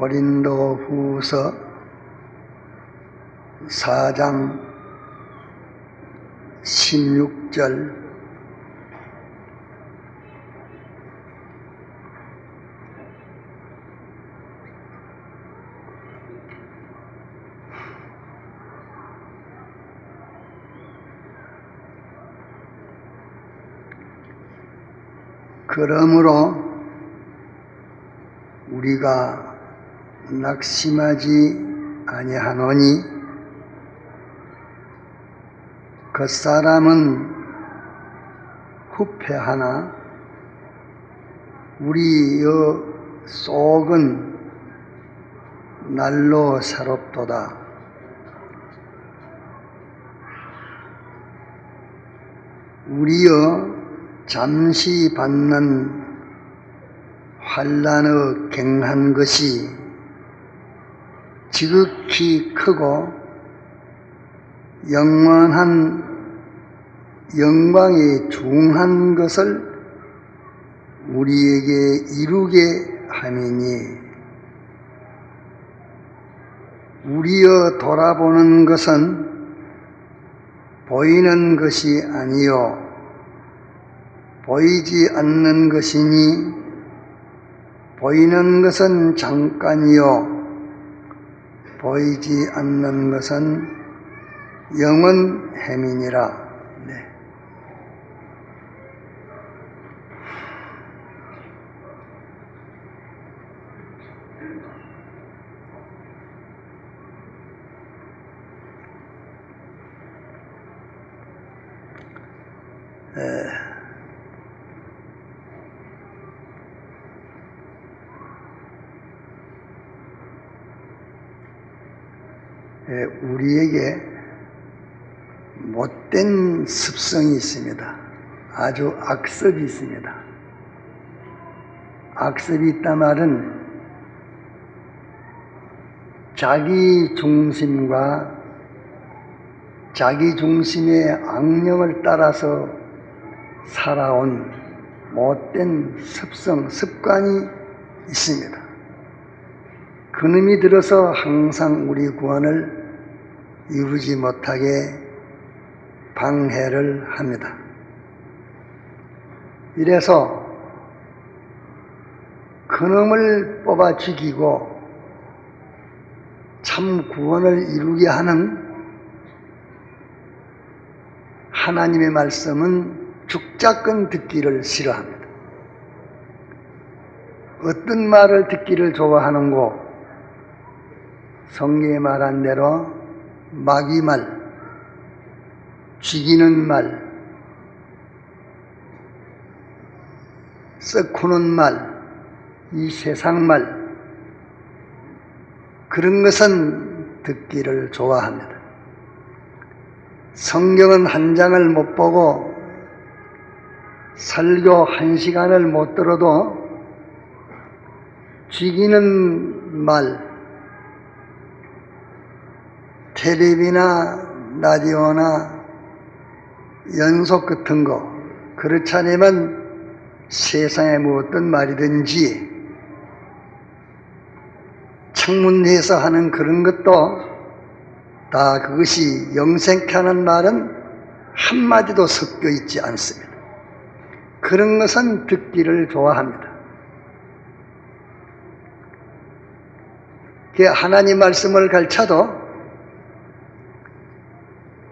고린도후서 4장 16절 그러므로 우리가 낙심하지 아니하노니 겉사람은 후패하나 우리의 속은 날로 새롭도다. 우리의 잠시 받는 환난의 갱한 것이 지극히 크고 영원한 영광에 중한 것을 우리에게 이루게 함이니 우리의 돌아보는 것은 보이는 것이 아니요 보이지 않는 것이니 보이는 것은 잠깐이요 보이지 않는 것은 영원함이니라. 네. 우리에게 못된 습성이 있습니다. 아주 악습이 있습니다. 악습이 있단 말은 자기 중심과 자기 중심의 악령을 따라서 살아온 못된 습성, 습관이 있습니다. 그놈이 들어서 항상 우리 구원을 이루지 못하게 방해를 합니다. 이래서 그놈을 뽑아 죽이고 참 구원을 이루게 하는 하나님의 말씀은 죽자건 듣기를 싫어합니다. 어떤 말을 듣기를 좋아하는고? 성경에 말한 대로 마귀말, 죽이는 말, 썩구는 말, 이 세상 말, 그런 것은 듣기를 좋아합니다. 성경은 한 장을 못 보고 설교 1시간을 못 들어도 죽이는 말, 텔레비나 라디오나 연속 같은 거, 그렇지 않으면 세상에 뭐 어떤 말이든지 창문에서 하는 그런 것도 다 그것이 영생케 하는 말은 한마디도 섞여 있지 않습니다. 그런 것은 듣기를 좋아합니다. 하나님 말씀을 가르쳐도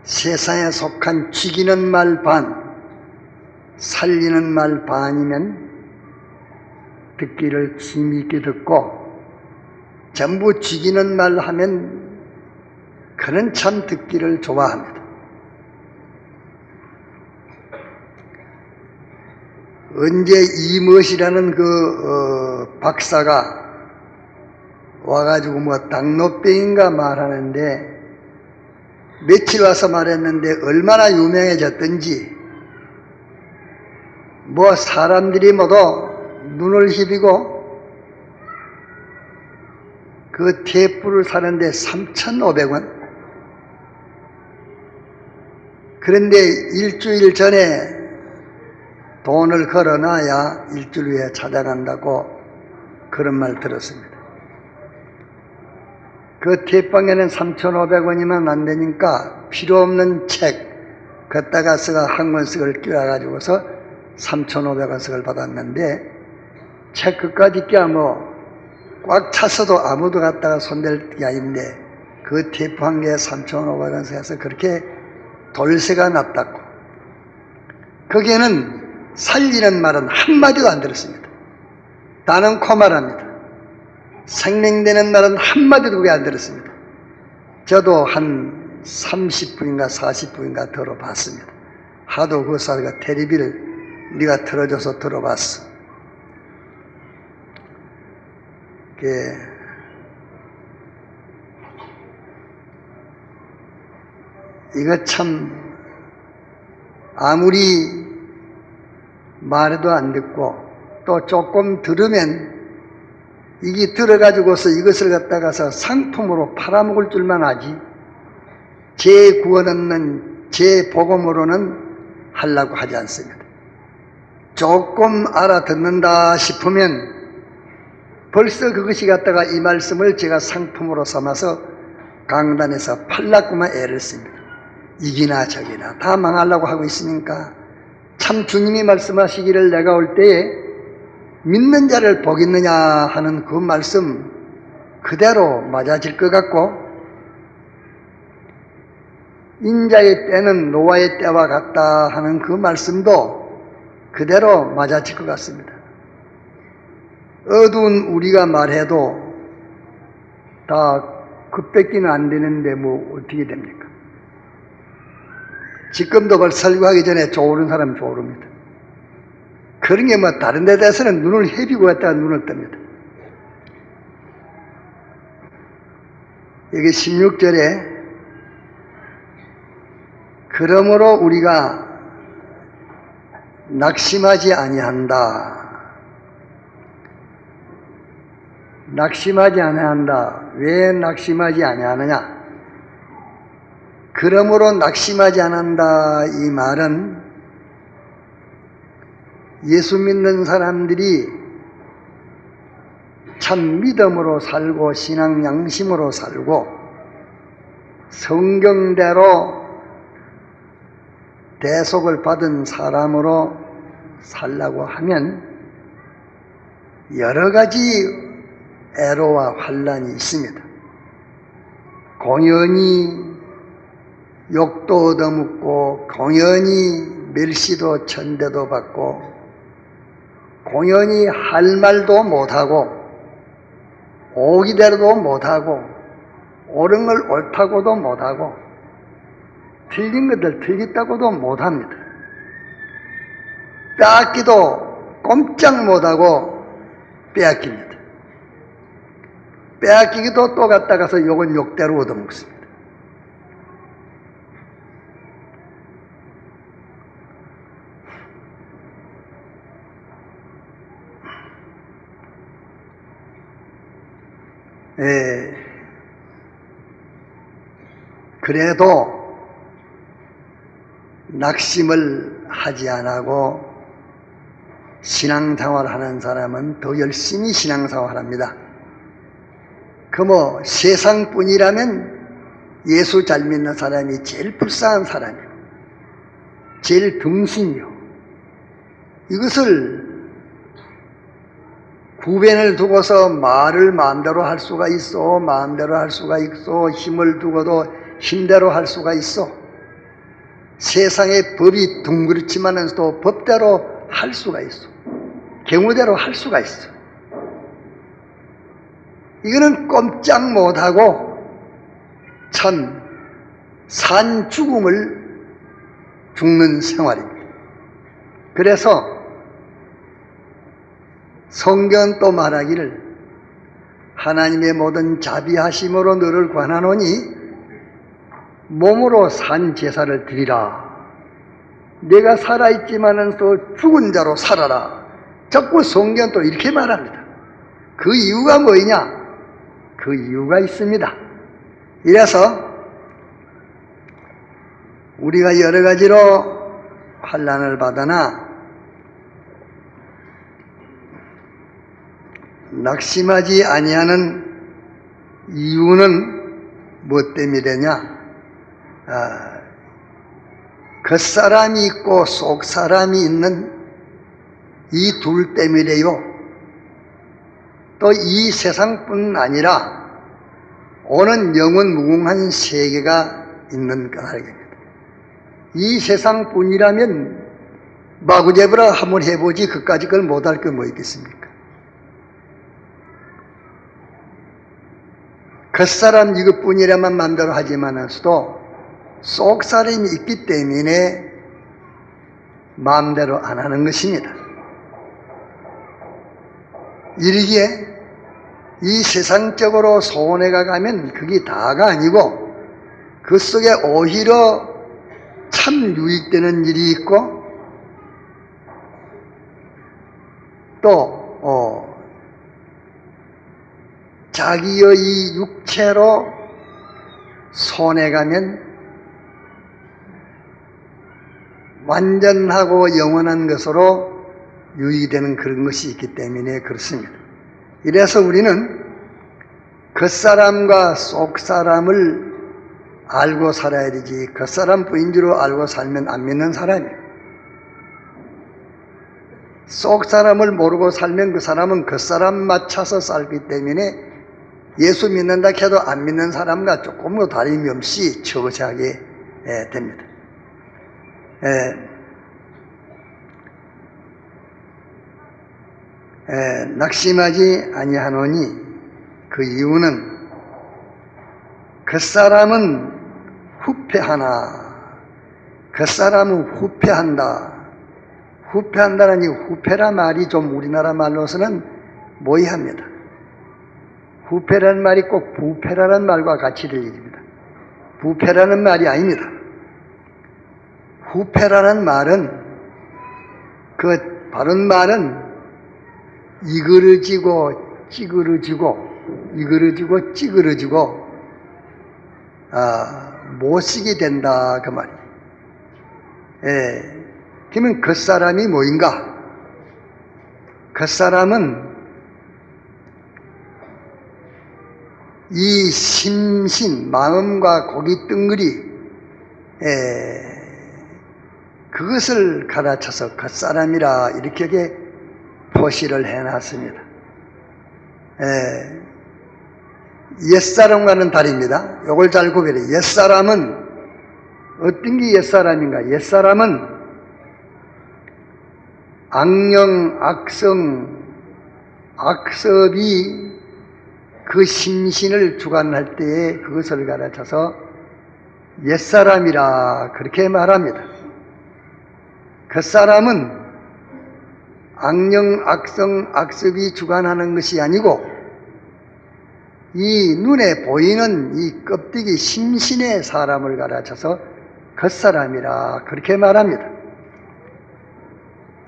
세상에 속한 죽이는 말 반, 살리는 말 반이면 듣기를 재미있게 듣고 전부 죽이는 말 하면 그는 참 듣기를 좋아합니다. 언제 이멋이라는 박사가 와가지고 뭐 당뇨병인가 말하는데 며칠 와서 말했는데 얼마나 유명해졌던지 뭐 사람들이 모두 눈을 희비고 그 테이프를 사는데 3,500원. 그런데 일주일 전에 돈을 걸어놔야 일주일 후에 찾아간다고 그런 말 들었습니다. 그 대방에는 3,500원이면 안 되니까 필요 없는 책 걷다가 쓰가 한 권씩을 끼워가지고서 3,500원씩을 받았는데 책 끝까지 끼워 꽉 찼어도 아무도 갖다가 손댈 게 아닌데 그 테이프 한 개에 3,500원씩 해서 그렇게 돌세가 났다고. 거기에는 살리는 말은 한마디도 안 들었습니다. 나는 코말합니다. 생명되는 말은 한마디도 그게 안 들었습니다. 저도 한 30분인가 40분인가 들어봤습니다. 하도 그 사람가 테레비를 네가 틀어줘서 들어봤어. 이거 참 아무리 말해도 안 듣고 또 조금 들으면 이게 들어가지고서 이것을 갖다가서 상품으로 팔아먹을 줄만 아지 제 구원 없는 제 복음으로는 하려고 하지 않습니다. 조금 알아듣는다 싶으면 벌써 그것이 갖다가 이 말씀을 제가 상품으로 삼아서 강단에서 팔라고만 애를 씁니다. 이기나 저기나 다 망하려고 하고 있으니까 참 주님이 말씀하시기를 내가 올 때에 믿는 자를 복 있느냐 하는 그 말씀 그대로 맞아질 것 같고 인자의 때는 노아의 때와 같다 하는 그 말씀도 그대로 맞아질 것 같습니다. 어두운 우리가 말해도 다 급뺏기는 안 되는데 뭐 어떻게 됩니까? 지금도 벌써 설교하기 전에 조르는 사람 조릅니다. 그런 게 뭐 다른 데 대해서는 눈을 헤비고 갔다가 눈을 뜹니다. 여기 16절에 그러므로 우리가 낙심하지 아니한다. 낙심하지 아니한다. 왜 낙심하지 아니하느냐? 그러므로 낙심하지 않는다 이 말은 예수 믿는 사람들이 참 믿음으로 살고 신앙 양심으로 살고 성경대로 대속을 받은 사람으로 살라고 하면 여러 가지 애로와 환난이 있습니다. 공연히 욕도 얻어먹고 공연히 멸시도 천대도 받고 공연히 할 말도 못하고 오기대로도 못하고 옳은 걸 옳다고도 못하고 틀린 것들 틀렸다고도 못합니다. 빼앗기도 꼼짝 못하고 빼앗깁니다. 빼앗기기도 또 갖다가서 욕은 욕대로 얻어먹습니다. 그래도 낙심을 하지 않고 신앙생활을 하는 사람은 더 열심히 신앙생활을 합니다. 그 뭐 세상뿐이라면 예수 잘 믿는 사람이 제일 불쌍한 사람이고 제일 등신이요. 이것을 구변을 두고서 말을 마음대로 할 수가 있어. 마음대로 할 수가 있어. 힘을 두고도 힘대로 할 수가 있어. 세상의 법이 둥그렇지만은 또 법대로 할 수가 있어. 경우대로 할 수가 있어. 이거는 꼼짝 못하고 참 산 죽음을 죽는 생활입니다. 그래서 성경 또 말하기를 하나님의 모든 자비하심으로 너를 관하노니 몸으로 산 제사를 드리라. 내가 살아있지만은 또 죽은 자로 살아라. 자꾸 성경 또 이렇게 말합니다. 그 이유가 뭐냐? 그 이유가 있습니다. 이래서 우리가 여러 가지로 환난을 받으나 낙심하지 아니하는 이유는 무엇 때문이냐? 겉사람이 있고 속사람이 있는 이 둘 때문이래요. 또 이 세상뿐 아니라 오는 영원 무궁한 세계가 있는 까닭입니다. 이 세상뿐이라면 마구잡이라 한번 해보지 그까지 그걸 못할 게 뭐 있겠습니까? 겉사람 이것뿐이라만 마음대로 하지만서도 속사람이 있기 때문에 마음대로 안 하는 것입니다. 이르기에 이 세상적으로 손해가 가면 그게 다가 아니고 그 속에 오히려 참 유익되는 일이 있고 또 자기의 이 육체로 손해가면 완전하고 영원한 것으로 유의되는 그런 것이 있기 때문에 그렇습니다. 이래서 우리는 겉사람과 속사람을 알고 살아야 되지 겉사람 부인 줄 알고 살면 안 믿는 사람이에요. 속사람을 모르고 살면 그 사람은 겉사람 맞춰서 살기 때문에 예수 믿는다 해도 안 믿는 사람과 조금도 다름이 없이 처지하게 됩니다. 낙심하지 아니하노니 그 이유는 겉사람은 후패하나 겉사람은 후패한다. 후패한다는 이 후패란 말이 좀 우리나라 말로서는 모의합니다. 후패라는 말이 꼭 부패라는 말과 같이 들립니다. 부패라는 말이 아닙니다. 후패라는 말은 그 바른 말은 이그러지고 찌그러지고 못 쓰게 된다 그 말이에요. 그러면 겉사람이 뭐인가? 겉사람은 이 심신, 마음과 고기 덩어리 그것을 가르쳐서 겉사람이라 이렇게 표시를 해놨습니다. 옛사람과는 다릅니다. 이걸 잘 구별해요. 옛사람은 어떤 게 옛사람인가? 옛사람은 악령, 악성, 악섭이 그 심신을 주관할 때에 그것을 가르쳐서 옛사람이라 그렇게 말합니다. 겉사람은 악령, 악성, 악습이 주관하는 것이 아니고 이 눈에 보이는 이 껍데기 심신의 사람을 가르쳐서 겉사람이라 그렇게 말합니다.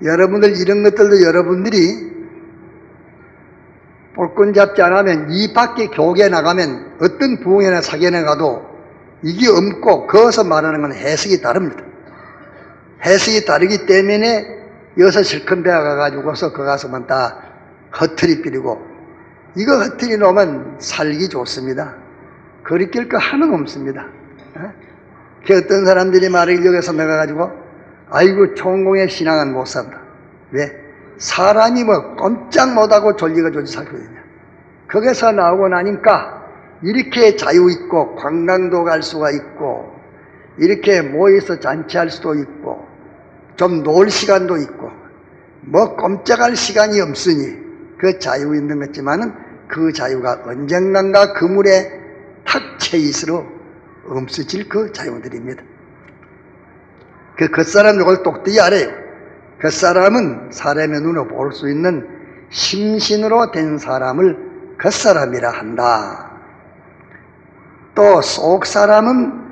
여러분들 이런 것들도 여러분들이 볼건 잡지 않으면 이 밖에 교계에 나가면 어떤 부흥회나 사견에 가도 이게 없고 거기서 말하는 건 해석이 다릅니다. 해석이 다르기 때문에 여기서 실컷 배워가가지고서 그 가서만 다 허틀이 뿌리고 이거 허틀이 놓으면 살기 좋습니다. 거리낄 거 하나도 없습니다. 그 어떤 사람들이 말을 여기서 나가가지고 아이고 총공의 신앙은 못 산다. 왜? 사람이 뭐 꼼짝 못하고 졸리가 졸리 살거든요. 거기서 나오고 나니까 이렇게 자유 있고 관광도 갈 수가 있고 이렇게 모여서 잔치할 수도 있고 좀 놀 시간도 있고 뭐 꼼짝할 시간이 없으니 그 자유 있는 거지만은 그 자유가 언젠간가 그물에 탁 채있으로 없어질 그 자유들입니다. 그 겉사람 이걸 똑똑히 알아요. 겉사람은 사람의 눈으로 볼 수 있는 심신으로 된 사람을 겉사람이라 한다. 또 속사람은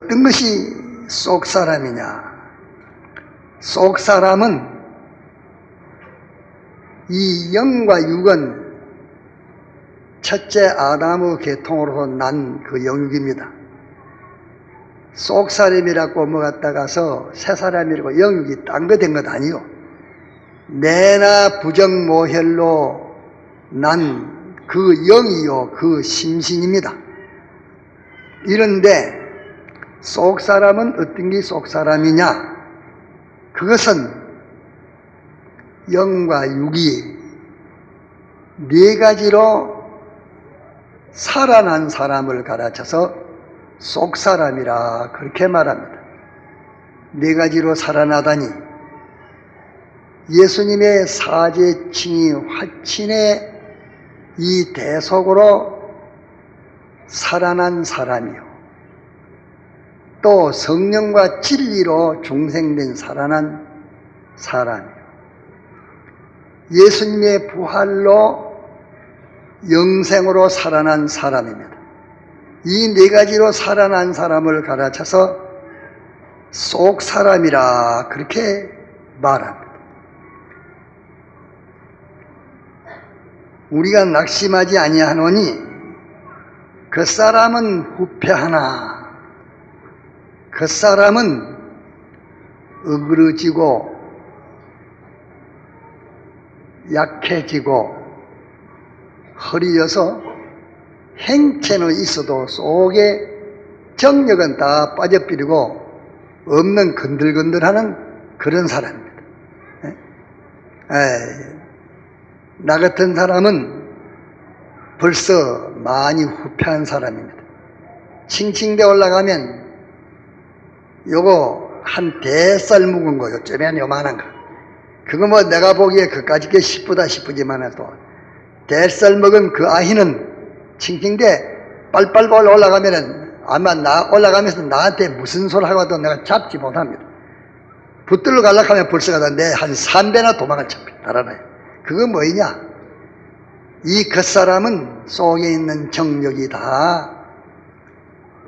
어떤 것이 속사람이냐? 속사람은 이 영과 육은 첫째 아담의 계통으로서 난 그 영육입니다. 속사람이라고 먹었다가서 새사람이라고 영육이 딴 거 된 것 아니요. 내나 부정모혈로 난 그 영이요 그 심신입니다. 이런데 속사람은 어떤 게 속사람이냐? 그것은 영과 육이 네 가지로 살아난 사람을 가르쳐서 속사람이라 그렇게 말합니다. 네 가지로 살아나다니 예수님의 사제칭의 화친의 이 대속으로 살아난 사람이요, 또 성령과 진리로 중생된 살아난 사람이요, 예수님의 부활로 영생으로 살아난 사람입니다. 이 네 가지로 살아난 사람을 가르쳐서 속사람이라 그렇게 말합니다. 우리가 낙심하지 아니하노니 그 사람은 후패하나 그 사람은 어그러지고 약해지고 허리여서 행체는 있어도 속에 정력은 다 빠져버리고 없는 건들건들하는 그런 사람입니다. 나 같은 사람은 벌써 많이 후패한 사람입니다. 칭칭대 올라가면 요거 한 대쌀 묵은 거, 요쯤엔 요만한 거, 그거 뭐 내가 보기에 그까짓 게 싶지만 해도 대쌀 먹은 그 아이는 칭칭대 빨빨 올라가면은 아마 올라가면서 나한테 무슨 소리 하고도 내가 잡지 못합니다. 붙들러 가려고 하면 벌써 가다 내 한 3배나 도망을 찹니다. 달아나요. 그거 뭐이냐? 이 겉사람은 속에 있는 정력이 다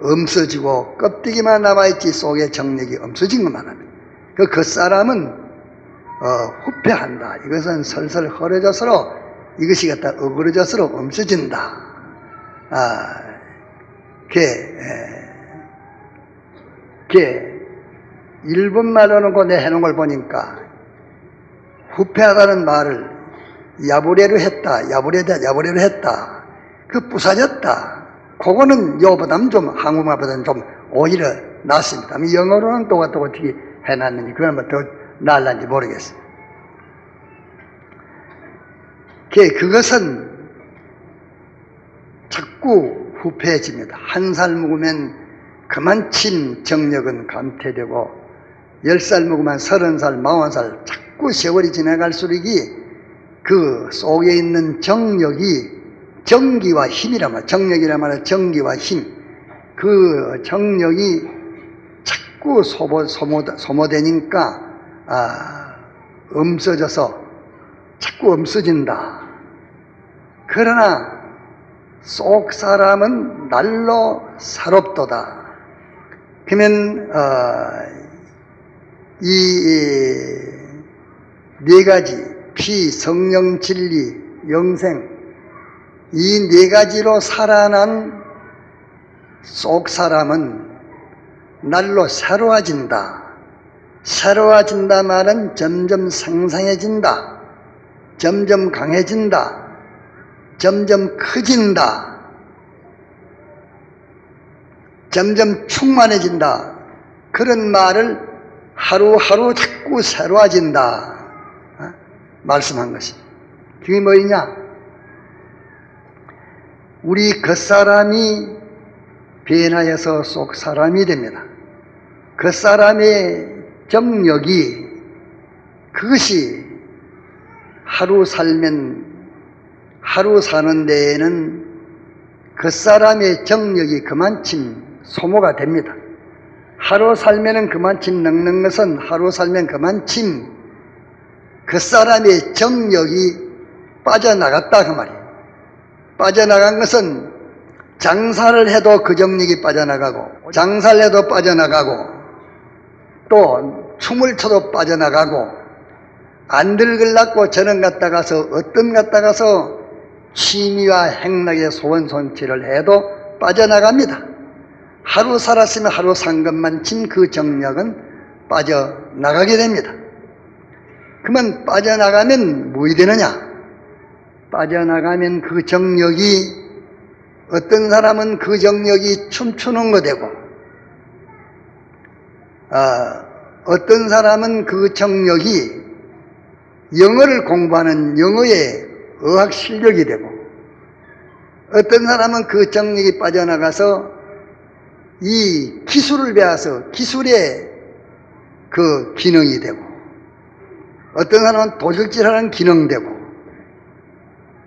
없어지고 껍데기만 남아있지 속에 정력이 없어진 것만 합니다. 그 겉사람은 후패한다. 이것은 설설 허러져서로 이것이 갖다 어그러져서로 없어진다. 일본말로는 그 내 해놓은 걸 보니까 후패하다는 말을 야부레로 했다. 그 부사졌다. 그거는 요보다는 좀 한국말보다는 좀 오히려 낫습니다. 영어로는 또 어떻게 해놨는지 그건 뭐 더 나을란지 모르겠어요. 그것은 자꾸 후패해집니다. 한 살 먹으면 그만침 정력은 감퇴되고 10살 먹으면 30살, 40살 자꾸 세월이 지나갈수록 그 속에 있는 정력이 정기와 힘이란 말이에요. 정력이란 말은 정기와 힘. 그 정력이 자꾸 소모되니까 없어져서 자꾸 없어진다. 그러나 속 사람은 날로 사롭도다. 그러면 이 네 가지 피, 성령, 진리, 영생, 이 네 가지로 살아난 속 사람은 날로 새로워진다. 새로워진다 말은 점점 상상해진다. 점점 강해진다. 점점 커진다. 점점 충만해진다. 그런 말을 하루하루 자꾸 새로워진다 말씀한 것입니다. 그게 뭐냐? 우리 겉사람이 변하여서 속사람이 됩니다. 겉사람의 정력이, 그것이 하루 사는 데에는 겉사람의 정력이 그만큼 소모가 됩니다. 하루 살면은 그만큼 늙는 것은 하루 살면 그만큼 겉사람의 정력이 빠져나갔다 그 말이에요. 빠져나간 것은 장사를 해도 그 정력이 빠져나가고, 장사를 해도 빠져나가고, 또 춤을 춰도 빠져나가고, 안 들글라고 저는 갔다 가서 어떤 갔다 가서 취미와 행락의 소원손치를 해도 빠져나갑니다. 하루 살았으면 하루 산 것만큼 그 정력은 빠져나가게 됩니다. 그러면 빠져나가면 뭐이 되느냐? 빠져나가면 그 정력이 어떤 사람은 그 정력이 춤추는 거 되고 어떤 사람은 그 정력이 영어를 공부하는 영어의 어학 실력이 되고 어떤 사람은 그 정력이 빠져나가서 이 기술을 배워서 기술의 그 기능이 되고 어떤 사람은 도적질하는 기능 되고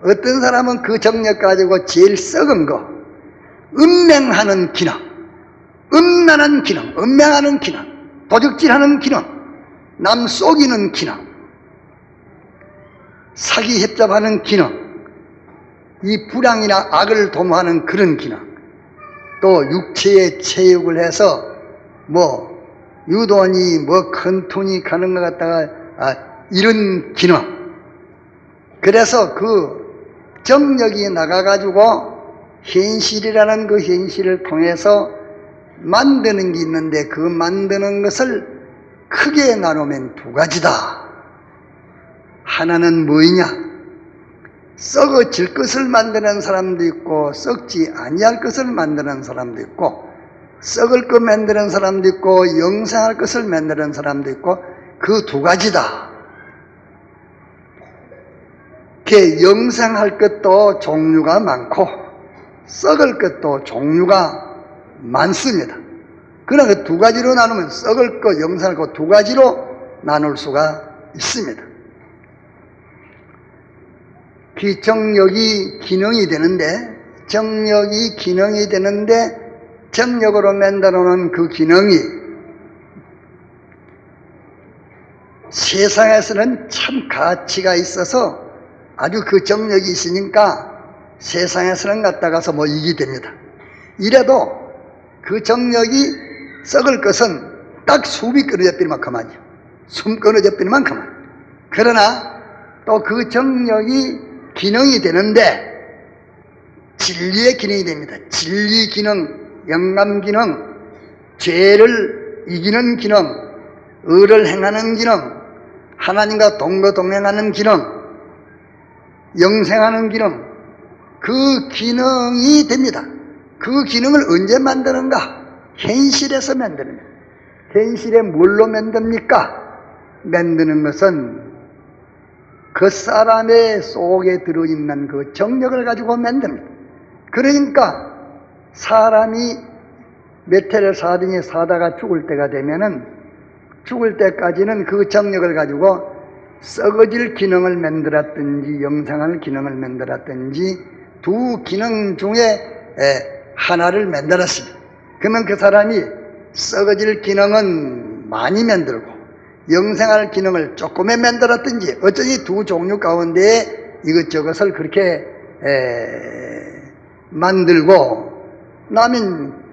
어떤 사람은 그 정력 가지고 제일 썩은 거 음맹하는 기능, 음란한 기능, 음맹하는 기능, 도적질하는 기능, 남 속이는 기능, 사기 협잡하는 기능, 이 불량이나 악을 도모하는 그런 기능, 또 육체의 체육을 해서 뭐 유도니 뭐 큰 돈이 가는 것 같다가 이런 기능. 그래서 그 정력이 나가가지고 현실이라는 그 현실을 통해서 만드는 게 있는데 그 만드는 것을 크게 나누면 두 가지다. 하나는 뭐이냐? 썩어질 것을 만드는 사람도 있고 썩지 아니할 것을 만드는 사람도 있고 썩을 것 만드는 사람도 있고 영생할 것을 만드는 사람도 있고 그 두 가지다. 영생할 것도 종류가 많고 썩을 것도 종류가 많습니다. 그러나 그 두 가지로 나누면 썩을 것, 영생할 것 두 가지로 나눌 수가 있습니다. 그 정력이 기능이 되는데 정력으로 만들어 놓은 그 기능이 세상에서는 참 가치가 있어서 아주 그 정력이 있으니까 세상에서는 갖다가서 뭐 이익이 됩니다. 이래도 그 정력이 썩을 것은 딱 숨이 끊어져 버릴 만큼만요. 숨 끊어져 버릴 만큼만. 그러나 또 그 정력이 기능이 되는데 진리의 기능이 됩니다. 진리 기능, 영감 기능, 죄를 이기는 기능, 의를 행하는 기능, 하나님과 동거동행하는 기능, 영생하는 기능, 그 기능이 됩니다. 그 기능을 언제 만드는가? 현실에서 만드는 거예요. 현실에 뭘로 만듭니까? 만드는 것은 그 사람의 속에 들어있는 그 정력을 가지고 만듭니다. 그러니까 사람이 몇 해를 살더니 사다가 죽을 때가 되면은 죽을 때까지는 그 정력을 가지고 썩어질 기능을 만들었든지 영생할 기능을 만들었든지 두 기능 중에 하나를 만들었습니다. 그러면 그 사람이 썩어질 기능은 많이 만들고 영생할 기능을 조금에 만들었든지 어쩌니 두 종류 가운데 이것저것을 그렇게 만들고 나면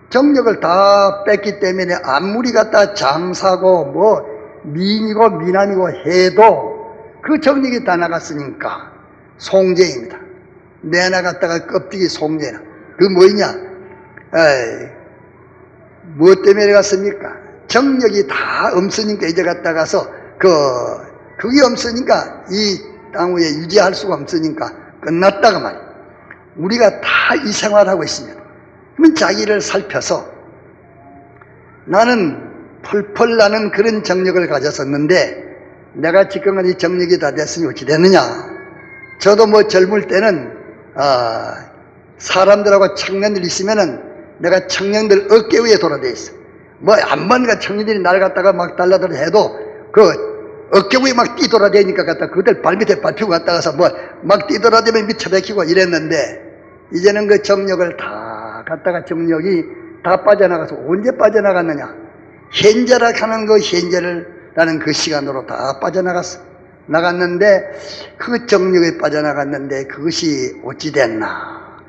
정력을 다 뺐기 때문에 아무리 갖다 장사고 뭐 미인이고 미남이고 해도 그 정력이 다 나갔으니까 송제입니다. 내나갔다가 껍데기 송제나 그 뭐냐? 뭐 때문에 갔습니까? 정력이 다 없으니까 이제 갔다가서 그게 없으니까 이 땅 위에 유지할 수가 없으니까 끝났다가 말이에요. 우리가 다 이 생활하고 있습니다. 그러면 자기를 살펴서 나는 펄펄 나는 그런 정력을 가졌었는데 내가 지금까지 정력이 다 됐으니 어찌 됐느냐? 저도 뭐 젊을 때는 사람들하고 청년들 있으면은 내가 청년들 어깨 위에 돌아다녀 있어. 뭐 안만가 청년들이 날 갖다가 막 달라들어 해도 그 어깨 위에 막 뛰돌아다니니까 갖다 그들 발밑에 밟히고 갔다가서 뭐 막 뛰돌아다니면 밑에 박히고 이랬는데 이제는 그 정력을 다 갖다가 정력이 다 빠져나가서 언제 빠져나갔느냐? 현재라 하는 그 현재라는 그 시간으로 다 나갔는데 그 정력이 빠져나갔는데 그것이 어찌 됐나?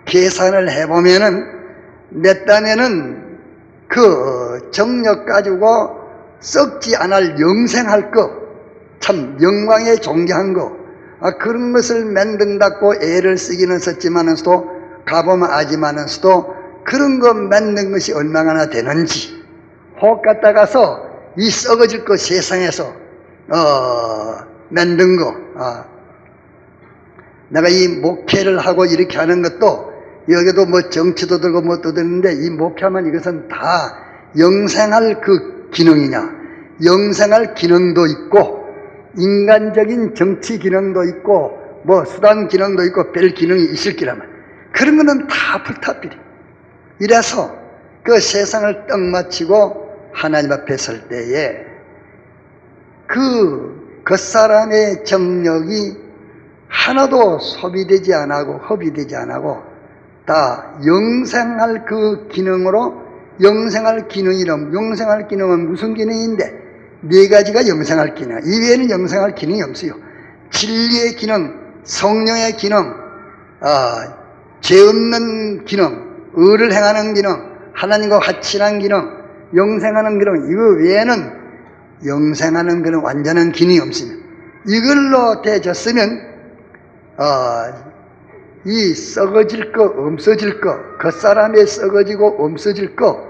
계산을 해보면은 내 딴에는 그 정력 가지고 썩지 않을 영생할 것, 참 영광에 존경한 것, 그런 것을 만든다고 애를 쓰기는 썼지만은서도 가보면 아지만은서도 그런 것 만든 것이 얼마나 되는지 혹 갖다가서 이 썩어질 것 세상에서 만든 거 내가 이 목회를 하고 이렇게 하는 것도 여기도 뭐 정치도 들고 뭣도 드는데 이 목회하면 이것은 다 영생할 그 기능이냐, 영생할 기능도 있고 인간적인 정치 기능도 있고 뭐 수단 기능도 있고 별 기능이 있을 기라면 그런 거는 다 불타버려. 이래서 그 세상을 떡 마치고 하나님 앞에 설 때에 그 사람의 정력이 하나도 소비되지 않고 허비되지 않고 다 영생할 그 기능으로, 영생할 기능이란, 영생할 기능은 무슨 기능인데 네 가지가 영생할 기능, 이외에는 영생할 기능이 없어요. 진리의 기능, 성령의 기능, 죄 없는 기능, 의를 행하는 기능, 하나님과 화친한 기능, 영생하는 기능, 이거 외에는 영생하는 그런 완전한 기능이 없습니다. 이걸로 되졌으면 이 썩어질 거, 없어질 거, 겉사람에 썩어지고 없어질 거,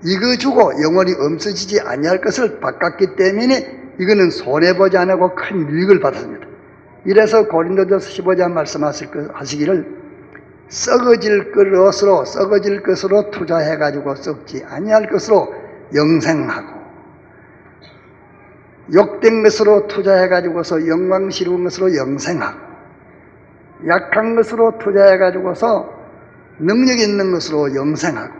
이거 주고 영원히 없어지지 아니할 것을 바꿨기 때문에 이거는 손해보지 않고 큰 유익을 받았습니다. 이래서 고린도전서 15장 말씀하시기를 썩어질 것으로 투자해가지고 썩지 아니할 것으로 영생하고, 욕된 것으로 투자해가지고서 영광스러운 것으로 영생하고, 약한 것으로 투자해가지고서 능력 있는 것으로 영생하고,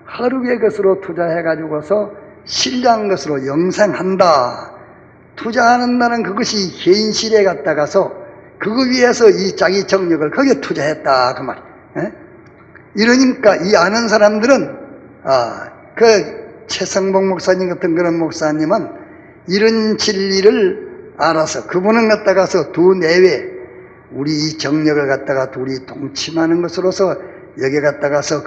하루의 것으로 투자해가지고서 신뢰한 것으로 영생한다. 투자한다는 그것이 현실에 갔다가서 그거 위해서 이 자기 정력을 거기에 투자했다 그 말. 이러니까 이 아는 사람들은 그 최성봉 목사님 같은 그런 목사님은 이런 진리를 알아서 그분은 갖다가서 두 내외 우리 이 정력을 갖다가 둘이 동침하는 것으로서 여기 갖다가서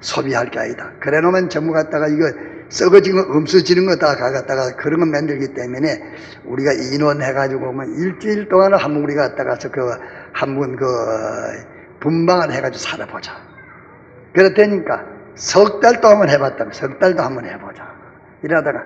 소비할 게 아니다. 그래 놓으면 전부 갖다가 이거 썩어지는 거, 없어지는 거 다 갖다가 그런 거 만들기 때문에 우리가 인원해가지고 뭐 일주일 동안을 한번 우리가 갖다가서 한번 분방을 해가지고 살아보자. 그렇다니까 석 달도 한번 해봤다면 석 달도 한번 해보자. 이러다가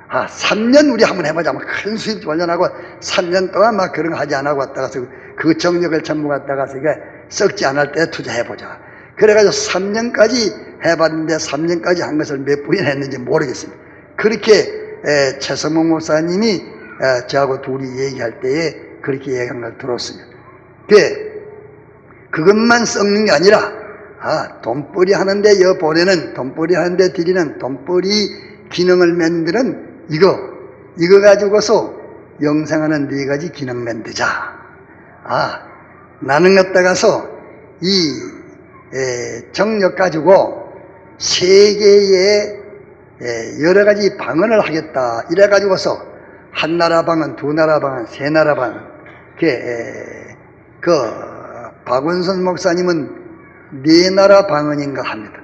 3년 우리 한번 해보자. 큰 수입 관련하고 3년 동안 막 그런 거 하지 않고 왔다가서 그 정력을 전부 갖다가서 이게 썩지 않을 때 투자해보자. 그래가지고 3년까지 해봤는데 3년까지 한 것을 몇 분이나 했는지 모르겠습니다. 그렇게 최성봉 목사님이 저하고 둘이 얘기할 때에 그렇게 얘기한 걸 들었습니다. 그것만 썩는 게 아니라 돈벌이 하는데 보내는, 돈벌이 하는데 드리는 돈벌이 기능을 만드는 이거 가지고서 영생하는 네 가지 기능 만들자. 나는 갖다가서 이 정력 가지고 세계에 여러 가지 방언을 하겠다. 이래 가지고서 한 나라 방언, 두 나라 방언, 세 나라 방언. 박원선 목사님은 네 나라 방언인가 합니다.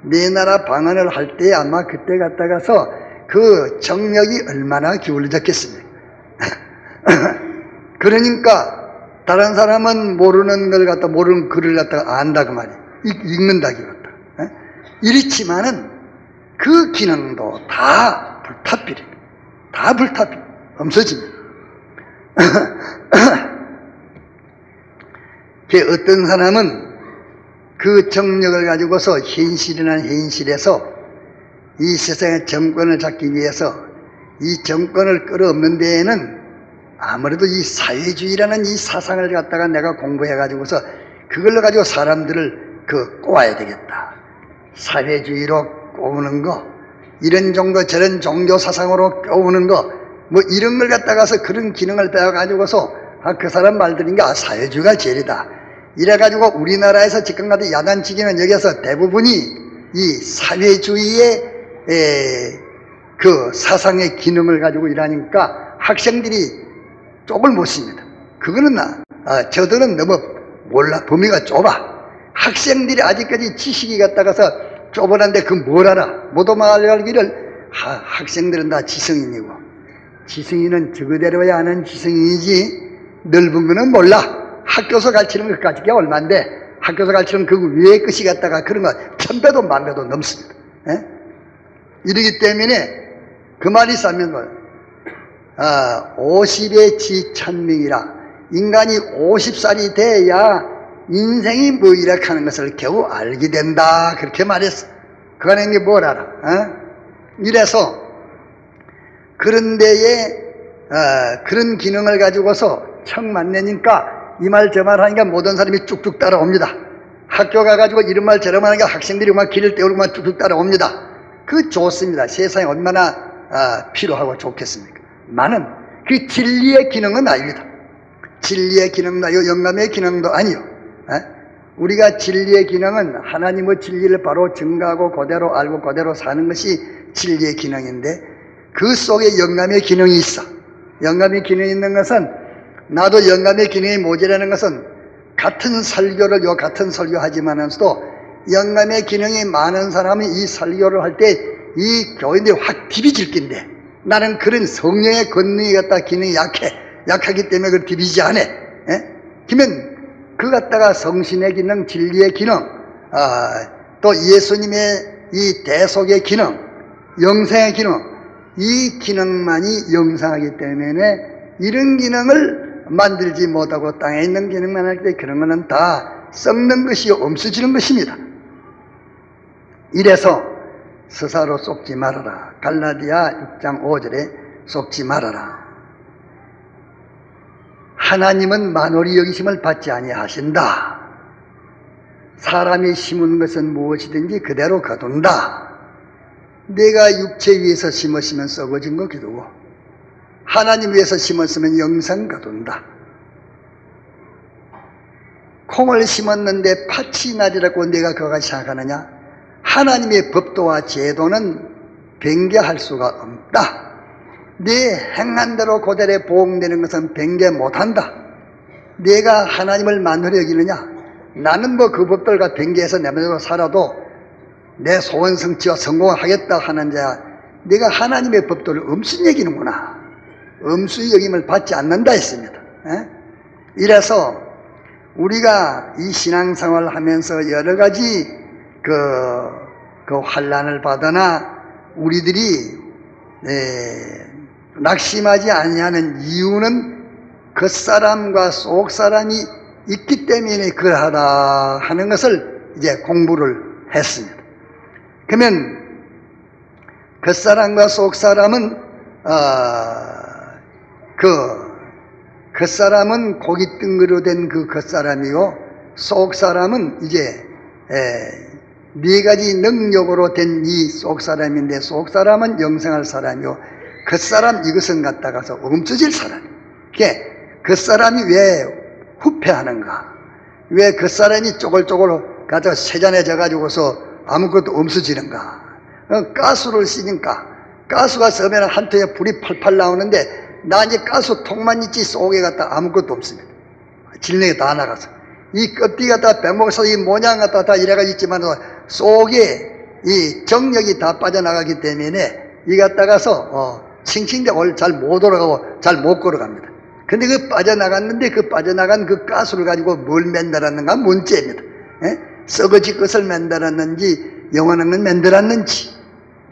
네 나라 방언을 할 때 아마 그때 갔다가서 그 정력이 얼마나 기울어졌겠습니까? 그러니까 다른 사람은 모르는 걸 갖다, 모르는 글을 갖다가 안다 그 말이에요. 읽는다 기같다. 이렇지만은 그 기능도 다 불타버립니다. 다 불타버립니다. 없어집니다. 어떤 사람은 그 정력을 가지고서 현실이라는 현실에서 이 세상의 정권을 잡기 위해서 이 정권을 끌어엎는 데에는 아무래도 이 사회주의라는 이 사상을 갖다가 내가 공부해 가지고서 그걸로 가지고 사람들을 꼬아야 되겠다. 사회주의로 꼬우는 거, 이런 종교 저런 종교 사상으로 꼬우는 거, 뭐 이런 걸 갖다가서 그런 기능을 빼어 가지고서 그 사람 말 들으니까 사회주의가 제일이다. 이래 가지고 우리나라에서 지금 같은 야단치기는 여기서 대부분이 이 사회주의의 그 사상의 기능을 가지고 일하니까 학생들이 쪽을 못 씁니다. 그거는 저들은 너무 범위가 좁아. 학생들이 아직까지 지식이 갖다가서 좁아는데 뭘 알아? 못 알기를 학생들은 다 지성인이고, 지성인은 저거대로야 아는 지성인이지 넓은 거는 몰라. 학교에서 가르치는 것까지가 얼만데 학교에서 가르치는 그 위의 것이 갖다가 그런 거 1000배도 10,000배도 넘습니다. 이러기 때문에 그 말이 싸면 50의 지 1000명이라 인간이 50살이 돼야 인생이 뭐이라 하는 것을 겨우 알게 된다. 그렇게 말했어. 그거는 게 뭘 알아? 이래서 그런 데에 그런 기능을 가지고서 청 만내니까 이 말 저 말 하니까 모든 사람이 쭉쭉 따라옵니다. 학교 가가지고 이런 말 저런 말 하니까 학생들이 막 길을 때우고 막 쭉쭉 따라옵니다. 그 좋습니다. 세상에 얼마나 필요하고 좋겠습니까? 많은 그 진리의 기능은 아닙니다. 진리의 기능도 아니고 영감의 기능도 아니요. 우리가 진리의 기능은 하나님의 진리를 바로 증거하고 그대로 알고 그대로 사는 것이 진리의 기능인데 그 속에 영감의 기능이 있어. 영감의 기능이 있는 것은 나도 영감의 기능이 모자라는 것은 같은 설교를 같은 설교하지만서도 영감의 기능이 많은 사람이 이 설교를 할 때 이 교인들이 확 디비질 낀데 나는 그런 성령의 권능이 갖다 기능이 약하기 때문에 그걸 디비지 않아. 그러면 그 갖다가 성신의 기능, 진리의 기능, 또 예수님의 이 대속의 기능, 영생의 기능, 이 기능만이 영상하기 때문에 이런 기능을 만들지 못하고 땅에 있는 기능만 할 때 그런 거는 다 썩는 것이요 없어지는 것입니다. 이래서 스사로 속지 말아라. 갈라디아 6장 5절에 속지 말아라. 하나님은 만홀히 여기심을 받지 아니하신다. 사람이 심은 것은 무엇이든지 그대로 거둔다. 내가 육체 위에서 심었으면 썩어진 거 기두고 하나님 위에서 심었으면 영생 거둔다. 콩을 심었는데 팥이 나리라고 내가 그가 생각하느냐? 하나님의 법도와 제도는 변개할 수가 없다. 내 행한 대로 그대로 보응되는 것은 변개 못한다. 내가 하나님을 만홀히 여기느냐? 나는 뭐 그 법들과 변개해서 내 마음대로 살아도 내 소원 성취와 성공하겠다 하는 자야. 내가 하나님의 법도를 엄순히 여기는구나. 엄순히 여김을 받지 않는다 했습니다. 이래서 우리가 이 신앙생활을 하면서 여러 가지 그 환난을 받으나 우리들이 낙심하지 아니하는 이유는 겉사람과 속사람이 있기 때문에 그러하다 하는 것을 이제 공부를 했습니다. 그러면 겉사람과 속사람은 겉사람은 고기 뜬그로 된 그 겉사람이고 속사람은 이제 네 가지 능력으로 된 이 속사람인데 속사람은 영생할 사람이요 겉사람 이것은 갖다가서 없어질 사람. 그게 겉사람이 왜 후패하는가? 왜 겉사람이 쪼글쪼글 가져 세잔해져 가지고서 아무것도 없어지는가? 가스를 쓰니까 가스가 쓰면 한 통에 불이 팔팔 나오는데 나 이제 가스통만 있지 속에 갖다 아무것도 없습니다. 질량이 다 나가서 이 껍데기 갖다 빼먹어서 이 모양 갖다 다 이래가 있지만 속에 이 정력이 다 빠져나가기 때문에 이 갖다가서 칭칭대 잘 못 돌아가고 잘 못 걸어갑니다. 근데 그 빠져나갔는데 그 빠져나간 그 가스를 가지고 뭘 만들었는가 문제입니다. 썩어질 것을 만들었는지 영원한 걸 만들었는지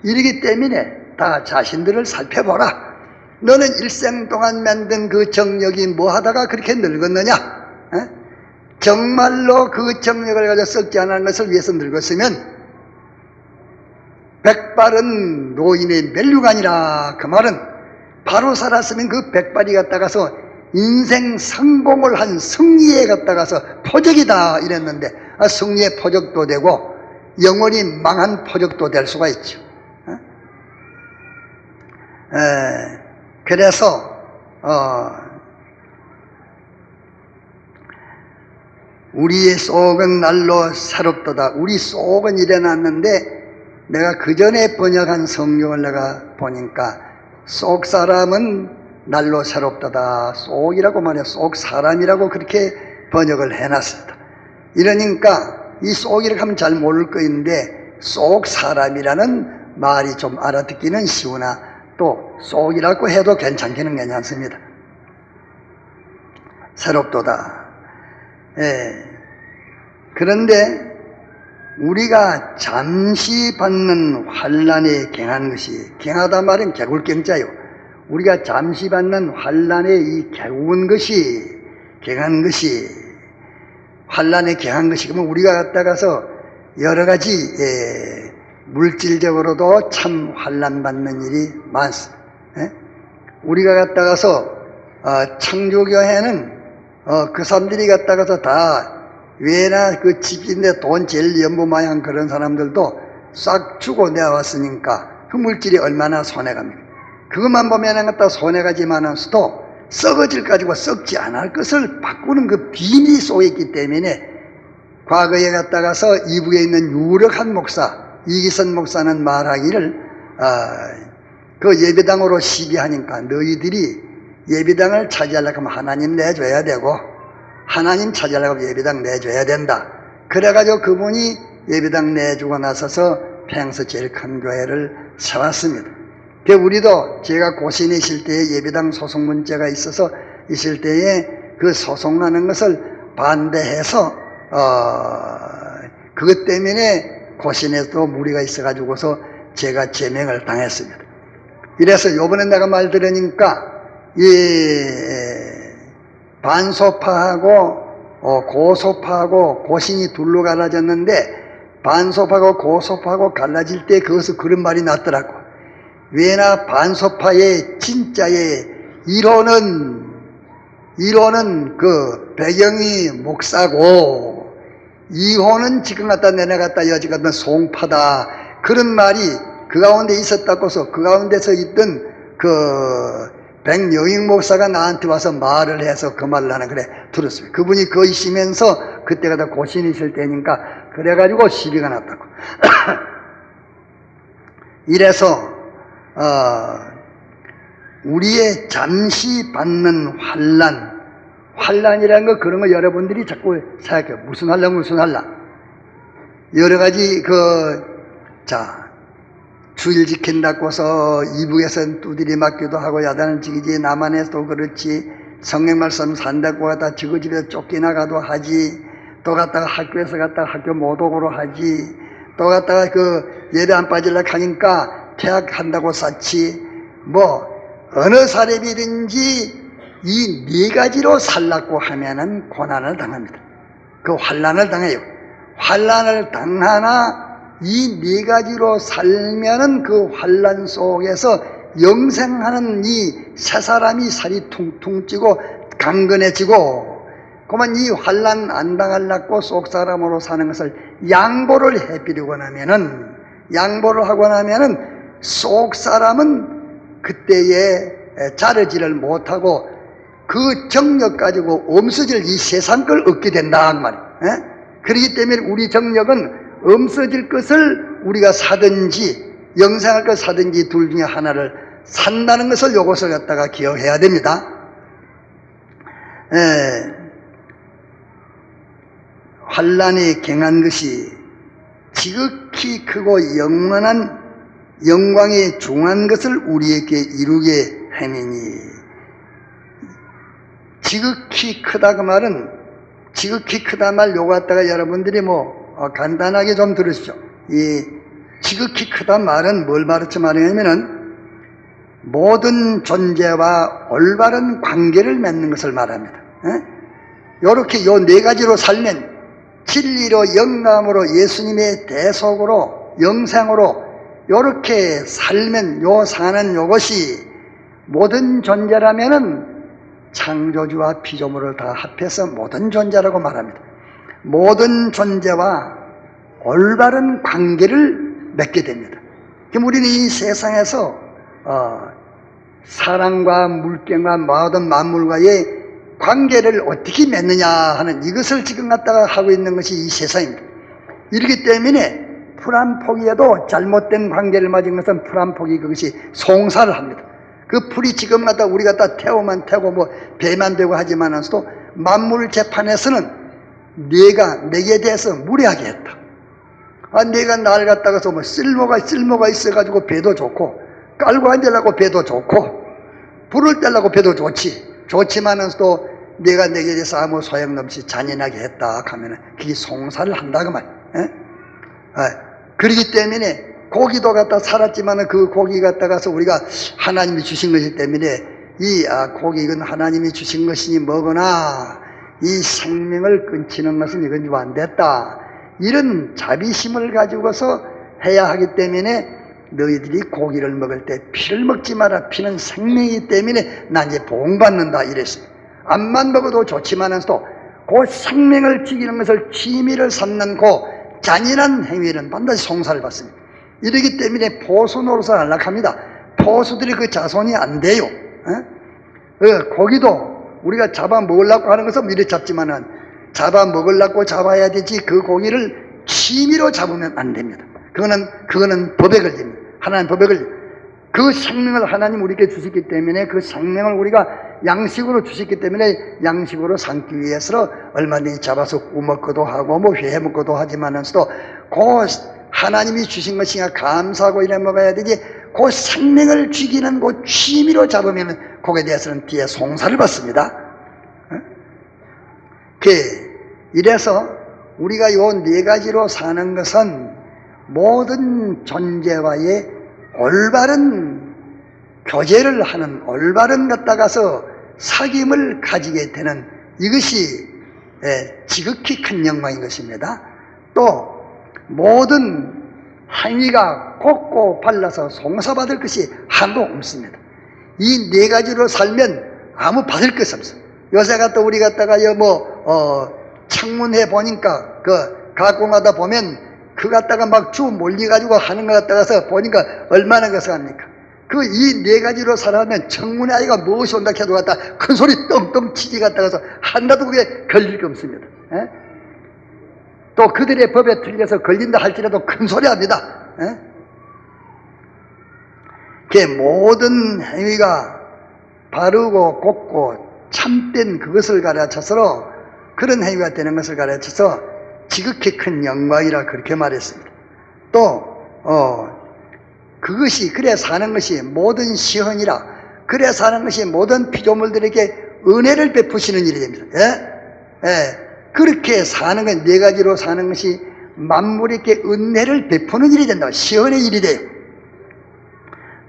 이러기 때문에 다 자신들을 살펴보라. 너는 일생 동안 만든 그 정력이 뭐 하다가 그렇게 늙었느냐? 정말로 그 정력을 가지고 썩지 않은 것을 위해서 늙었으면 백발은 노인의 멸류관이라. 그 말은 바로 살았으면 그 백발이 갖다가서 인생 성공을 한 승리에 갖다가서 포적이다 이랬는데 승리의 포적도 되고 영원히 망한 포적도 될 수가 있죠. 그래서 우리의 속은 날로 새롭도다. 우리 속은 일어났는데 내가 그 전에 번역한 성경을 내가 보니까 속 사람은 날로 새롭도다. 속이라고 말해요. 속 사람이라고 그렇게 번역을 해놨습니다. 이러니까 이 속이라고 하면 잘 모를 거인데 속 사람이라는 말이 좀 알아듣기는 쉬우나 또 속이라고 해도 괜찮기는 괜찮습니다. 새롭도다. 그런데 우리가 잠시 받는 환난에 경한 것이, 경하다 말은 개굴경자요. 우리가 잠시 받는 환난의 이 개운 것이 경한 것이, 환란에 경한 것이, 그러면 우리가 갔다가서 여러 가지 물질적으로도 참 환란 받는 일이 많습니다. 우리가 갔다가서 창조교회는 그 사람들이 갔다가서 다 외나 그 집인데 돈 제일 연보마양 그런 사람들도 싹 주고 내왔으니까 그 물질이 얼마나 손해갑니까? 그것만 보면 갖다 손해가지만서도 썩어질 가지고 썩지 않을 것을 바꾸는 그 비밀이 속에 있기 때문에 과거에 갔다가서 이북에 있는 유력한 목사 이기선 목사는 말하기를 그 예배당으로 시비하니까 너희들이 예배당을 차지하려고 하면 하나님 내줘야 되고 하나님 차지하려고 하면 예배당 내줘야 된다. 그래가지고 그분이 예배당 내주고 나서서 평양에서 제일 큰 교회를 세웠습니다. 우리도 제가 고신에 있을 때에 예배당 소송 문제가 있어서 있을 때에 그 소송하는 것을 반대해서 그것 때문에 고신에도 무리가 있어가지고서 제가 제명을 당했습니다. 이래서 요번에 내가 말 들으니까 반소파하고 고소파하고 고신이 둘로 갈라졌는데 반소파하고 고소파하고 갈라질 때 거기서 그런 말이 났더라고. 왜나 반소파의 진짜의 이론은 그 배경이 목사고 이호는 지금 갖다 내려갔다 여지 갖다 송파다 그런 말이 그 가운데 있었다고서 그 가운데서 있던 그 백여익 목사가 나한테 와서 말을 해서 그 말을 하나 그래 들었어요. 그분이 거기 있으면서 그때가 다 고신이 있을 때니까 그래가지고 시비가 났다고. 이래서 우리의 잠시 받는 환란이라는 거 그런 거 여러분들이 자꾸 생각해요. 무슨 환란 여러 가지 주일 지킨다고서 이북에서는 두드리 맞기도 하고 야단을 지기지 남한에서도 그렇지 성경 말씀 산다고 하다 지구 집에서 쫓겨나가도 하지 또 갔다가 학교에서 갔다가 학교 못 오고로 하지 또 갔다가 그 예배 안 빠지려고 하니까 퇴학한다고 쌓지 뭐 어느 사람이든지 이 네 가지로 살라고 하면은 고난을 당합니다. 그 환란을 당해요. 환란을 당하나 이 네 가지로 살면은 그 환란 속에서 영생하는 이 새 사람이 살이 퉁퉁 찌고 강건해지고 그러면 이 환란 안 당하려고 속 사람으로 사는 것을 양보를 해버리고 나면은 양보를 하고 나면은 속 사람은 그때에 자르지를 못하고 그 정력 가지고 없어질 이 세상 걸 얻게 된다 그 말이에요. 그렇기 때문에 우리 정력은 없어질 것을 우리가 사든지 영생할 것 사든지 둘 중에 하나를 산다는 것을 요것을 갖다가 기억해야 됩니다. 환란이 경한 것이 지극히 크고 영원한 영광에 중한 것을 우리에게 이루게 하느니 지극히 크다 그 말은 지극히 크다 말 요거 갖다가 여러분들이 간단하게 좀 들으시죠. 이 지극히 크다 말은 뭘 말하냐면은 모든 존재와 올바른 관계를 맺는 것을 말합니다. 요렇게 요 네 가지로 살면 진리로 영감으로 예수님의 대속으로 영생으로 요렇게 살면 요 사는 요것이 모든 존재라면은 창조주와 피조물을 다 합해서 모든 존재라고 말합니다. 모든 존재와 올바른 관계를 맺게 됩니다. 그럼 우리는 이 세상에서 사람과 물경과 모든 만물과의 관계를 어떻게 맺느냐 하는 이것을 지금 갖다가 하고 있는 것이 이 세상입니다. 이렇기 때문에 풀 한 포기에도 잘못된 관계를 맺은 것은 풀 한 포기 그것이 송사를 합니다. 그 풀이 지금 갖다 우리 갖다 태우면 태고 배만 되고 하지만서도 만물 재판에서는 네가 내게 대해서 무례하게 했다. 내가 날 갖다가서 쓸모가 있어가지고 배도 좋고 깔고 앉으려고 배도 좋고 불을 떼려고 배도 좋지만서도 내가 내게 대해서 아무 소용없이 잔인하게 했다 하면은 그게 송사를 한다 그 말. 그렇기 때문에 고기도 갖다 살았지만은 그 고기 갖다가서 우리가 하나님이 주신 것이기 때문에 이 고기 이건 하나님이 주신 것이니 먹으나 이 생명을 끊치는 것은 이건 좀 안 됐다. 이런 자비심을 가지고서 해야 하기 때문에 너희들이 고기를 먹을 때 피를 먹지 마라. 피는 생명이기 때문에 난 이제 보응받는다 이랬어요. 암만 먹어도 좋지만서도 그 생명을 죽이는 것을 취미를 삼는 그 잔인한 행위는 반드시 송사를 받습니다. 이러기 때문에 포수 노릇을 안락합니다. 포수들이 그 자손이 안 돼요. 고기도 우리가 잡아 먹으려고 하는 것은 이렇게 잡지만은 잡아 먹으려고 잡아야 되지 그 고기를 취미로 잡으면 안 됩니다. 그거는 법에 걸립니다. 하나님 법에 걸립니다. 그 생명을 하나님 우리에게 주셨기 때문에 그 생명을 우리가 양식으로 주셨기 때문에 양식으로 삼기 위해서 얼마든지 잡아서 구먹기도 하고 뭐 회 먹기도 하지만서도 그 하나님이 주신 것이니까 감사하고 이래 먹어야 되지 그 생명을 죽이는 그 취미로 잡으면 거기에 대해서는 뒤에 송사를 받습니다. 이래서 우리가 요 네 가지로 사는 것은 모든 존재와의 올바른 교제를 하는 올바른 갖다가서 사귐을 가지게 되는 이것이 지극히 큰 영광인 것입니다. 또 모든 행위가 곱고 발라서 송사받을 것이 하나도 없습니다. 이 네 가지로 살면 아무 받을 것이 없어요. 요새 갖다 우리 갖다가 창문에 보니까 갖고 가다 보면 그 갖다가 막 주 몰려가지고 하는 것 갖다가서 보니까 얼마나 거서합니까? 이 네 가지로 살아가면 청문회 아이가 무엇이 온다 해도 갖다 큰 소리 떵떵 치지 갖다가서 하나도 그게 걸릴 게 없습니다. 또 그들의 법에 틀려서 걸린다 할지라도 큰 소리 합니다. 모든 행위가 바르고 곱고 참된 그것을 가르쳐서 그런 행위가 되는 것을 가르쳐서 지극히 큰 영광이라 그렇게 말했습니다. 또 그것이 그래 사는 것이 모든 시헌이라 그래 사는 것이 모든 피조물들에게 은혜를 베푸시는 일이 됩니다. 그렇게 사는 것 네 가지로 사는 것이 만물에게 은혜를 베푸는 일이 된다. 시헌의 일이 돼요.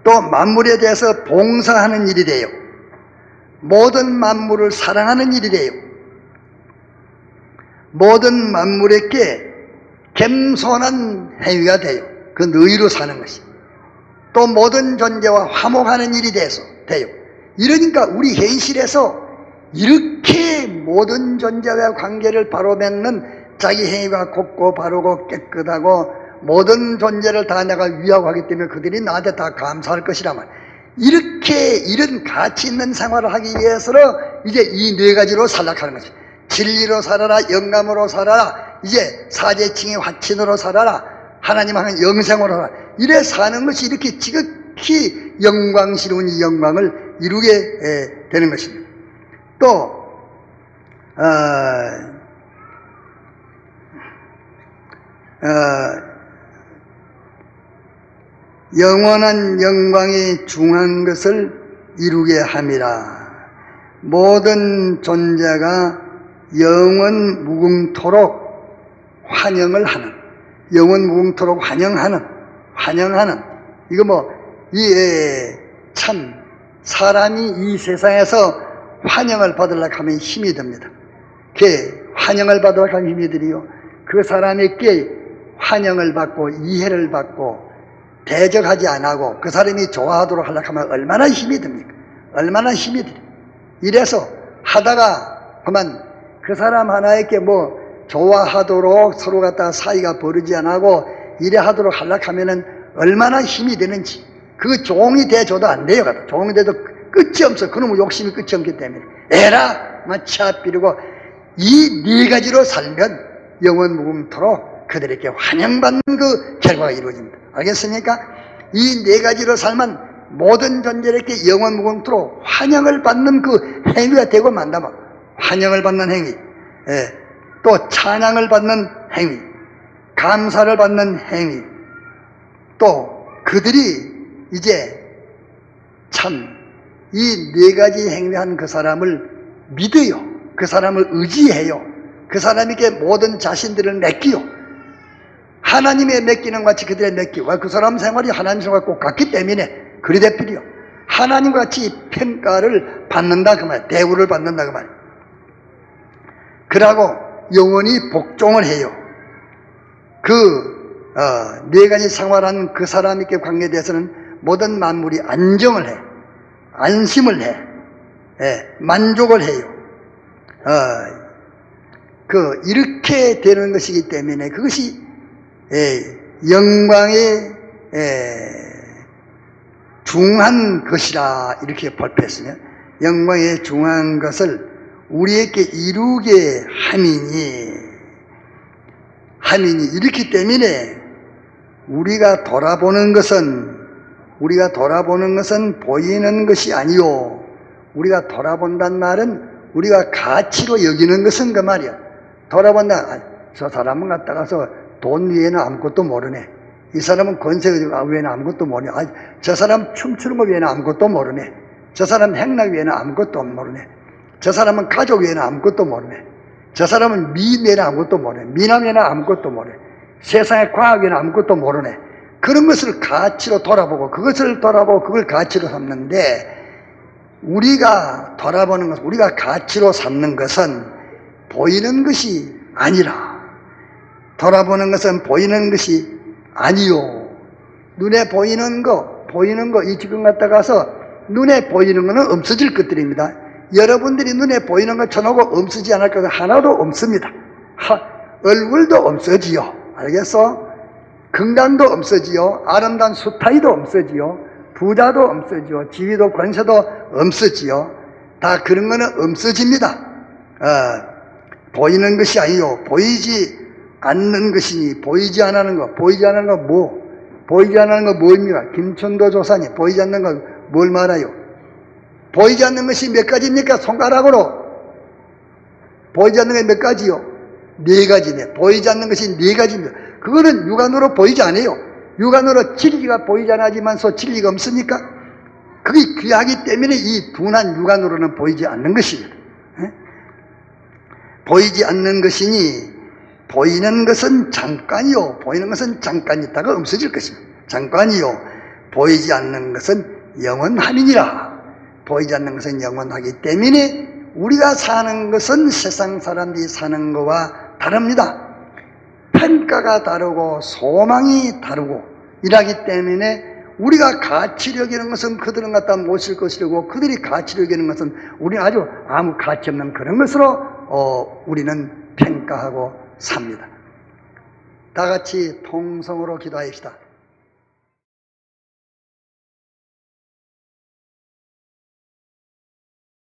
또 만물에 대해서 봉사하는 일이 돼요. 모든 만물을 사랑하는 일이 돼요. 모든 만물에게 겸손한 행위가 돼요. 그 너희로 사는 것이. 또 모든 존재와 화목하는 일이 돼요. 이러니까 우리 현실에서 이렇게 모든 존재와 관계를 바로 맺는 자기 행위가 곱고 바르고 깨끗하고 모든 존재를 다 내가 위하고 하기 때문에 그들이 나한테 다 감사할 것이란 말. 이렇게 이런 가치 있는 생활을 하기 위해서는 이제 이 네 가지로 살락하는 것이. 진리로 살아라, 영감으로 살아라, 이제 사제칭의 화친으로 살아라, 하나님 하는 영생으로 살아라. 이래 사는 것이 이렇게 지극히 영광스러운 이 영광을 이루게 되는 것입니다. 또 영원한 영광이 중한 것을 이루게 함이라. 모든 존재가 영원 무궁토록 환영을 하는, 영원 무궁토록 환영하는 이거 참 사람이 이 세상에서 환영을 받으려고 하면 힘이 듭니다. 환영을 받으려고 하면 힘이 들이요. 그 사람에게 환영을 받고 이해를 받고 대적하지 않고 그 사람이 좋아하도록 하려고 하면 얼마나 힘이 듭니까? 얼마나 힘이 들어요. 이래서 하다가 그만 그 사람 하나에게 좋아하도록 서로 갖다가 사이가 벌어지지 않고 이래 하도록 하려고 하면은 얼마나 힘이 되는지. 그 종이 돼줘도 안 돼요. 종이 돼도 끝이 없어. 그놈의 욕심이 끝이 없기 때문에. 에라! 마차 삐르고 이 네 가지로 살면 영원 무궁토록 그들에게 환영받는 그 결과가 이루어집니다. 알겠습니까? 이 네 가지로 살면 모든 존재에게 영원 무궁토록 환영을 받는 그 행위가 되고 만다면 환영을 받는 행위, 또 찬양을 받는 행위, 감사를 받는 행위, 또 그들이 이제 참 이 네 가지 행위한 그 사람을 믿어요. 그 사람을 의지해요. 그 사람에게 모든 자신들을 맡기요. 하나님의 맡기는 같이 그들의 맡기고 그 사람 생활이 하나님 생활과 꼭 같기 때문에 그리 되필이요. 하나님과 같이 평가를 받는다 그 말, 대우를 받는다 그 말. 그러고 영원히 복종을 해요. 네 가지 생활하는 그 사람에게 관계돼서는 모든 만물이 안정을 해, 안심을 해, 만족을 해요. 이렇게 되는 것이기 때문에 그것이 영광의 중한 것이라 이렇게 발표했으면, 영광의 중한 것을 우리에게 이루게 함이니 이렇기 때문에 우리가 돌아보는 것은 보이는 것이 아니요, 우리가 돌아본다는 말은 우리가 가치로 여기는 것은 그 말이야. 돌아본다, 저 사람은 갖다가서 돈 외에는 아무것도 모르네, 이 사람은 권세 외에는 아무것도 모르네, 저 사람 춤추는 거 외에는 아무것도 모르네, 저 사람 행락 외에는 아무것도 모르네, 저 사람은 가족 외에는 아무것도 모르네, 저 사람은 미 외에는 아무것도 모르네, 미남 외에는 아무것도 모르네, 세상의 과학 외에는 아무것도 모르네. 그런 것을 가치로 돌아보고 그것을 돌아보고 그걸 가치로 삼는데, 우리가 돌아보는 것, 우리가 가치로 삼는 것은 보이는 것이 아니라, 돌아보는 것은 보이는 것이 아니요, 눈에 보이는 거, 이 지금 갔다 가서 눈에 보이는 것은 없어질 것들입니다. 여러분들이 눈에 보이는 것 쳐놓고 없어지지 않을 것은 하나도 없습니다. 얼굴도 없어지요, 알겠어? 건강도 없어지요, 아름다운 수타이도 없어지요, 부자도 없어지요, 지위도 권세도 없어지요. 다 그런 거는 없어집니다. 보이는 것이 아니요, 보이지 않는 것이니. 보이지 않는 거 보이지 않는 거 뭐입니까? 김천도 조사님, 보이지 않는 거 뭘 말아요? 보이지 않는 것이 몇 가지입니까? 손가락으로 보이지 않는 게 몇 가지요? 4가지네. 보이지 않는 것이 4가지입니다. 그거는 육안으로 보이지 않아요. 육안으로 진리가 보이지 않지만서 진리가 없습니까? 그게 귀하기 때문에 이 둔한 육안으로는 보이지 않는 것입니다. 보이지 않는 것이니 보이는 것은 잠깐이요, 보이는 것은 잠깐 있다가 없어질 것입니다. 잠깐이요, 보이지 않는 것은 영원함이니라. 보이지 않는 것은 영원하기 때문에 우리가 사는 것은 세상 사람들이 사는 것과 다릅니다. 평가가 다르고 소망이 다르고 이러기 때문에 우리가 가치를 여기는 것은 그들은 갖다 모실 것이고, 그들이 가치를 여기는 것은 우리는 아주 아무 가치 없는 그런 것으로 우리는 평가하고 삽니다. 다 같이 통성으로 기도합시다.